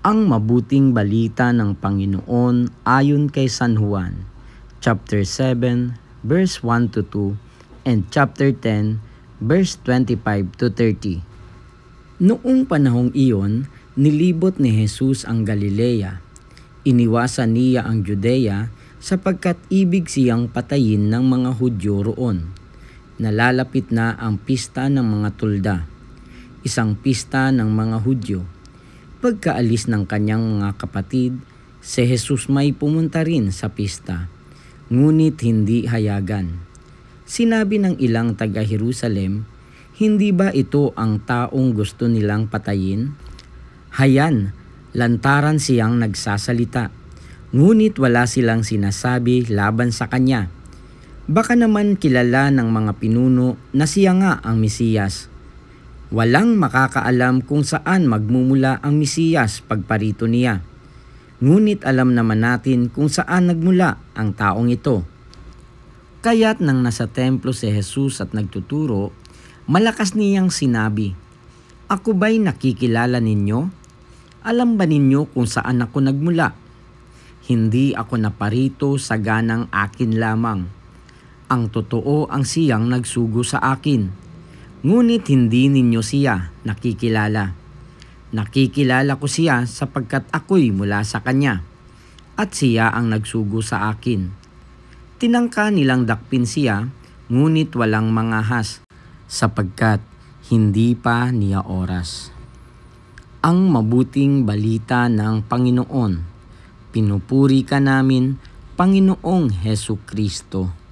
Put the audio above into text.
Ang mabuting balita ng Panginoon ayon kay San Juan, chapter 7, verse 1 to 2, and chapter 10, verse 25 to 30. Noong panahong iyon, nilibot ni Jesus ang Galilea. Iniwasan niya ang Judea sapagkat ibig siyang patayin ng mga Hudyo roon. Nalalapit na ang pista ng mga tulda, isang pista ng mga Hudyo. Pagkaalis ng kanyang mga kapatid, si Jesus may pumunta rin sa pista, ngunit hindi hayagan. Sinabi ng ilang taga-Jerusalem, hindi ba ito ang taong gusto nilang patayin? Hayan, lantaran siyang nagsasalita, ngunit wala silang sinasabi laban sa kanya. Baka naman kilala ng mga pinuno na siya nga ang Mesiyas. Walang makakaalam kung saan magmumula ang Mesiyas pagparito niya. Ngunit alam naman natin kung saan nagmula ang taong ito. Kaya't nang nasa templo si Jesus at nagtuturo, malakas niyang sinabi, "Ako ba'y nakikilala ninyo? Alam ba ninyo kung saan ako nagmula? Hindi ako naparito sa ganang akin lamang. Ang totoo ang siyang nagsugo sa akin. Ngunit hindi ninyo siya nakikilala. Nakikilala ko siya sapagkat ako'y mula sa kanya, at siya ang nagsugo sa akin." Tinangka nilang dakpin siya, ngunit walang mangahas, sapagkat hindi pa niya oras. Ang mabuting balita ng Panginoon. Pinupuri ka namin, Panginoong Hesukristo.